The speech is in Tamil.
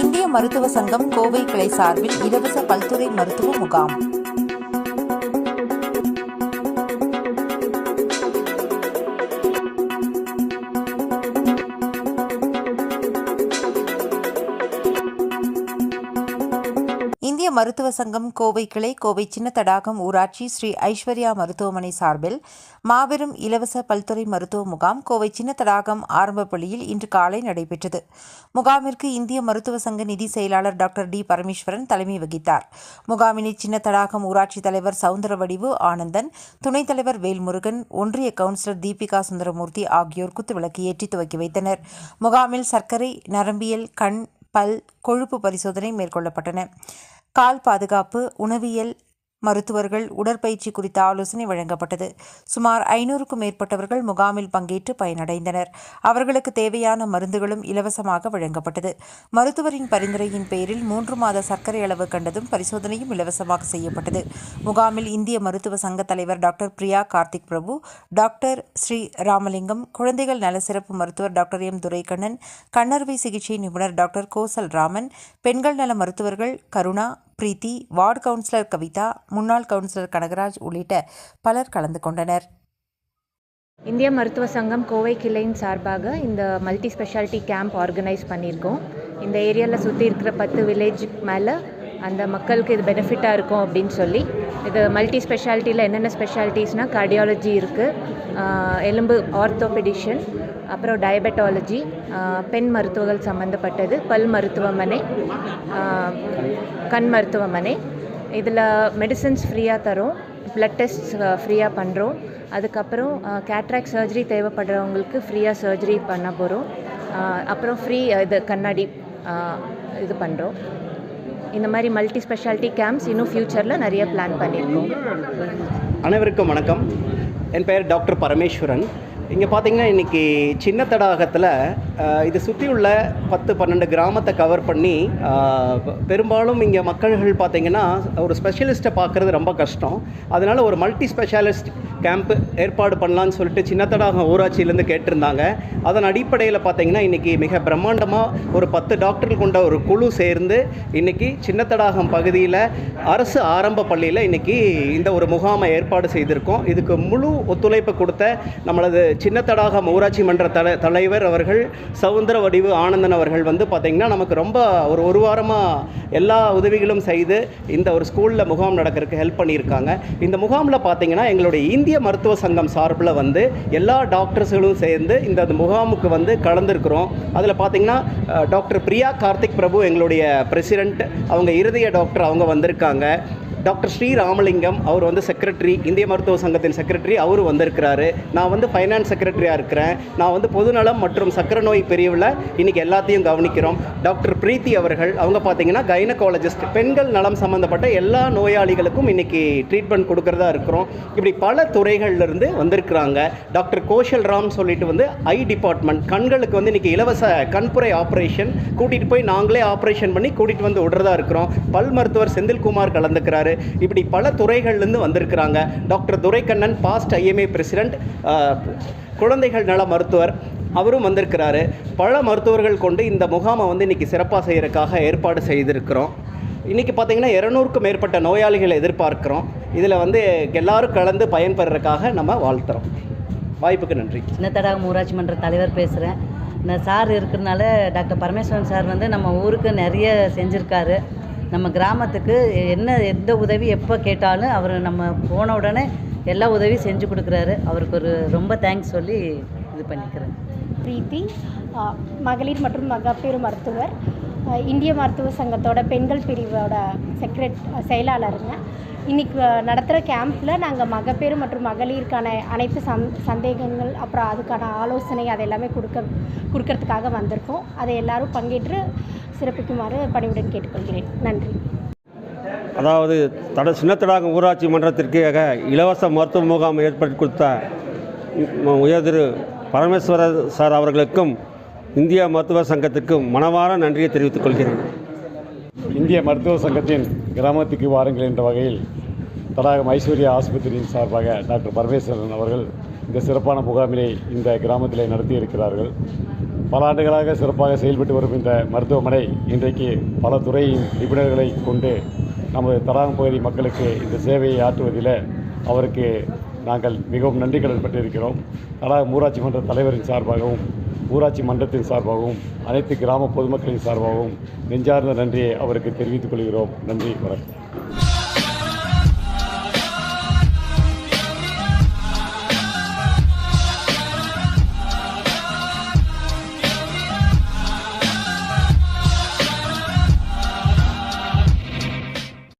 இந்திய மருத்துவ சங்கம் கோவை கிளை சார்பில் இலவச பல்துறை மருத்துவ முகாம். இந்திய மருத்துவ சங்கம் கோவை கிளை கோவை சின்ன தடாகம் ஊராட்சி ஸ்ரீ ஐஸ்வர்யா மருத்துவமனை சார்பில் மாபெரும் இலவச பல்துறை மருத்துவ முகாம் கோவை சின்ன தடாகம் ஆரம்ப பள்ளியில் இன்று காலை நடைபெற்றது. முகாமிற்கு இந்திய மருத்துவ சங்க நிதி செயலாளர் டாக்டர் டி பரமேஸ்வரன் தலைமை வகித்தார். முகாமினை சின்ன தடாகம் ஊராட்சி தலைவர் சவுந்தரவடிவு ஆனந்தன், துணைத் தலைவர் வேல்முருகன், ஒன்றிய கவுன்சிலர் தீபிகா சுந்தரமூர்த்தி ஆகியோர் குத்துவிளக்கு ஏற்றி துவக்கி வைத்தனர். முகாமில் சர்க்கரை, நரம்பியல், கண், பல், கொழுப்பு பரிசோதனை மேற்கொள்ளப்பட்டன. கால் பாதுகாப்பு, உணவியல், மருத்துவர்கள், உடற்பயிற்சி குறித்த ஆலோசனை வழங்கப்பட்டது. சுமார் 500க்கும் மேற்பட்டவர்கள் முகாமில் பங்கேற்று பயனடைந்தனர். அவர்களுக்கு தேவையான மருந்துகளும் இலவசமாக வழங்கப்பட்டது. மருத்துவரின் பரிந்துரையின் பேரில் 3 மாத சர்க்கரை அளவு கண்டதும் பரிசோதனையும் இலவசமாக செய்யப்பட்டது. முகாமில் இந்திய மருத்துவ சங்க தலைவர் டாக்டர் பிரியா கார்த்திக் பிரபு, டாக்டர் ஸ்ரீ ராமலிங்கம், குழந்தைகள் நல சிறப்பு மருத்துவர் டாக்டர் எம் துரைக்கண்ணன், கண்ணறுவை சிகிச்சை நிபுணர் டாக்டர் கோசல் ராமன், பெண்கள் நல மருத்துவர்கள் கருணா, பிரீத்தி, வார்டு கவுன்சிலர் கவிதா, முன்னாள் கவுன்சிலர் கனகராஜ் உள்ளிட்ட பலர் கலந்து கொண்டனர். இந்திய மருத்துவ சங்கம் கோவை கிளையின் சார்பாக இந்த மல்டி ஸ்பெஷாலிட்டி கேம்ப் ஆர்கனைஸ் பண்ணியிருக்கோம். இந்த ஏரியாவில் சுற்றி இருக்கிற 10 வில்லேஜுக்கு மேலே அந்த மக்களுக்கு இது பெனிஃபிட்டாக இருக்கும் அப்படின்னு சொல்லி இது மல்டி ஸ்பெஷாலிட்டியில் என்னென்ன ஸ்பெஷாலிட்டிஸ்னால் கார்டியாலஜி இருக்குது, எலும்பு ஆர்த்தோபெடிஷன், அப்புறம் டயபெட்டாலஜி, பெண் மருத்துவர்கள் சம்மந்தப்பட்டது, பல் மருத்துவமனை, கண் மருத்துவமனை. இதில் மெடிசன்ஸ் ஃப்ரீயாக தரோம், ப்ளட் டெஸ்ட் ஃப்ரீயாக பண்ணுறோம். அதுக்கப்புறம் கேட்ராக்ட் சர்ஜரி தேவைப்படுறவங்களுக்கு ஃப்ரீயாக சர்ஜரி பண்ண போகிறோம். அப்புறம் ஃப்ரீ இது கண்ணாடி இது பண்ணுறோம். இந்த மாதிரி மல்டி ஸ்பெஷாலிட்டி கேம்ப்ஸ் இன்னும் ஃப்யூச்சரில் நிறைய பிளான் பண்ணியிருக்கோம். அனைவருக்கும் வணக்கம். என் பெயர் டாக்டர் பரமேஸ்வரன். இங்கே பார்த்திங்கன்னா இன்றைக்கி சின்ன தடாகத்தில் இது சுற்றியுள்ள 10-12 கிராமத்தை கவர் பண்ணி பெரும்பாலும் இங்கே மக்கள்கள் பார்த்திங்கன்னா ஒரு ஸ்பெஷலிஸ்ட்டை பார்க்குறது ரொம்ப கஷ்டம். அதனால் ஒரு மல்டி ஸ்பெஷாலிஸ்ட் கேம்ப்பு ஏற்பாடு பண்ணலான்னு சொல்லிட்டு சின்ன தடாகம் ஊராட்சியிலேருந்து கேட்டிருந்தாங்க. அதன் அடிப்படையில் பார்த்திங்கன்னா இன்றைக்கி மிக பிரம்மாண்டமாக ஒரு 10 டாக்டர்கள் கொண்ட ஒரு குழு சேர்ந்து இன்றைக்கி சின்ன தடாகம் பகுதியில் அரசு ஆரம்ப பள்ளியில் இன்றைக்கி இந்த ஒரு முகாமை ஏற்பாடு செய்திருக்கோம். இதுக்கு முழு ஒத்துழைப்பு கொடுத்த நம்மளது சின்ன தடாகம் ஊராட்சி மன்ற தலைவர் அவர்கள் சவுந்தரவடிவு ஆனந்தன் அவர்கள் பார்த்திங்கன்னா நமக்கு ரொம்ப ஒரு வாரமாக எல்லா உதவிகளும் செய்து இந்த ஒரு ஸ்கூலில் முகாம் நடக்கிறதுக்கு ஹெல்ப் பண்ணியிருக்காங்க. இந்த முகாமில் பார்த்திங்கன்னா எங்களுடைய இந்திய மருத்துவ சங்கம் சார்பில் எல்லா டாக்டர்ஸ்களும் சேர்ந்து இந்த முகாமுக்கு கலந்துருக்கிறோம். அதில் பார்த்திங்கன்னா டாக்டர் பிரியா கார்த்திக் பிரபு எங்களுடைய பிரசிடெண்ட், அவங்க இருதய டாக்டர், அவங்க வந்திருக்காங்க. டாக்டர் ஸ்ரீ ராமலிங்கம் அவர் செக்ரட்டரி, இந்திய மருத்துவ சங்கத்தின் செக்ரட்டரி, அவர் வந்திருக்கிறாரு. நான் ஃபைனான்ஸ் செக்ரட்டரியாக இருக்கிறேன். நான் பொதுநலம் மற்றும் சக்கரை நோய் பிரிவில் இன்றைக்கி எல்லாத்தையும் கவனிக்கிறோம். டாக்டர் பிரீத்தி அவர்கள் அவங்க பார்த்திங்கன்னா கைனகாலஜிஸ்ட், பெண்கள் நலம் சம்மந்தப்பட்ட எல்லா நோயாளிகளுக்கும் இன்றைக்கி ட்ரீட்மெண்ட் கொடுக்குறதா இருக்கிறோம். இப்படி பல துறைகள்லேருந்து வந்திருக்கிறாங்க. டாக்டர் கோஷல் ராம் சொல்லிட்டு ஐ டிபார்ட்மெண்ட், கண்களுக்கு இன்றைக்கி இலவச கண்புரை ஆப்ரேஷன் கூட்டிகிட்டு போய் நாங்களே ஆப்ரேஷன் பண்ணி கூட்டிகிட்டு விடுறதா இருக்கிறோம். பல் மருத்துவர் செந்தில்குமார் கலந்துக்கிறாரு. இப்படி பல துறைகள்லேருந்து வந்திருக்கிறாங்க. Doctor Duraikannan past IMA president, குழந்தைகள் நல மருத்துவர், அவரும் வந்திருக்கிறாரு. பல மருத்துவர்கள் கொண்டு இந்த முகாமை இன்றைக்கி சிறப்பாக செய்கிறதுக்காக ஏற்பாடு செய்திருக்கிறோம். இன்றைக்கி பார்த்திங்கன்னா 200க்கும் மேற்பட்ட நோயாளிகளை எதிர்பார்க்குறோம். இதில் எல்லாரும் கலந்து பயன்பெறதுக்காக நம்ம வாழ்த்துறோம். வாய்ப்புக்கு நன்றி. சின்ன தடாகம் ஊராட்சி மன்ற தலைவர் பேசுகிறேன். இந்த சார் இருக்கிறனால டாக்டர் பரமேஸ்வரன் சார் நம்ம ஊருக்கு நிறைய செஞ்சுருக்காரு. நம்ம கிராமத்துக்கு எந்த உதவி எப்போ கேட்டாலும் அவர் நம்ம போன உடனே எல்லா உதவியும் செஞ்சு கொடுக்குறாரு. அவருக்கு ரொம்ப தேங்க்ஸ் சொல்லி இது பண்ணிக்கிறேன். பிரீத்தி, மகளிர் மற்றும் மகப்பேறு மருத்துவர், இந்திய மருத்துவ சங்கத்தோட பெண்கள் பிரிவோட செயலாளருங்க. இன்றைக்கி நடத்துகிற கேம்பில் நாங்கள் மகப்பேறு மற்றும் மகளிருக்கான அனைத்து சந்தேகங்கள், அப்புறம் அதுக்கான ஆலோசனை அதெல்லாமே கொடுக்கறதுக்காக வந்திருக்கோம். அதை எல்லோரும் பங்கேற்று சிறப்பிக்குமாறு பணிவுடன் கேட்டுக்கொள்கிறேன். நன்றி. அதாவது சின்ன தடாகம் ஊராட்சி மன்றத்திற்காக இலவச மருத்துவ முகாம் ஏற்படுத்தி கொடுத்த உயர் திரு பரமேஸ்வரர் சார் அவர்களுக்கும் இந்திய மருத்துவ சங்கத்துக்கும் மனமார நன்றியை தெரிவித்துக் கொள்கிறேன். இந்திய மருத்துவ சங்கத்தின் கிராமத்துக்கு வாருங்கள் என்ற வகையில் தடாகம் ஐஸ்வர்யா ஆஸ்பத்திரியின் சார்பாக டாக்டர் பரமேஸ்வரன் அவர்கள் இந்த சிறப்பான முகாமினை இந்த கிராமத்திலே நடத்தி இருக்கிறார்கள். பல ஆண்டுகளாக சிறப்பாக செயல்பட்டு வரும் இந்த மருத்துவமனை இன்றைக்கு பல துறையின் நிபுணர்களை கொண்டு நமது தடாகம் பகுதி மக்களுக்கு இந்த சேவையை ஆற்றுவதில் அவருக்கு நாங்கள் மிகவும் நன்றி கடன் பட்டிருக்கிறோம். தடாகம் ஊராட்சி மன்ற தலைவரின் சார்பாகவும் ஊராட்சி மன்றத்தின் சார்பாகவும் அனைத்து கிராம பொதுமக்களின் சார்பாகவும் நெஞ்சார்ந்த நன்றியை அவருக்கு தெரிவித்துக் கொள்கிறோம். நன்றி, வணக்கம்.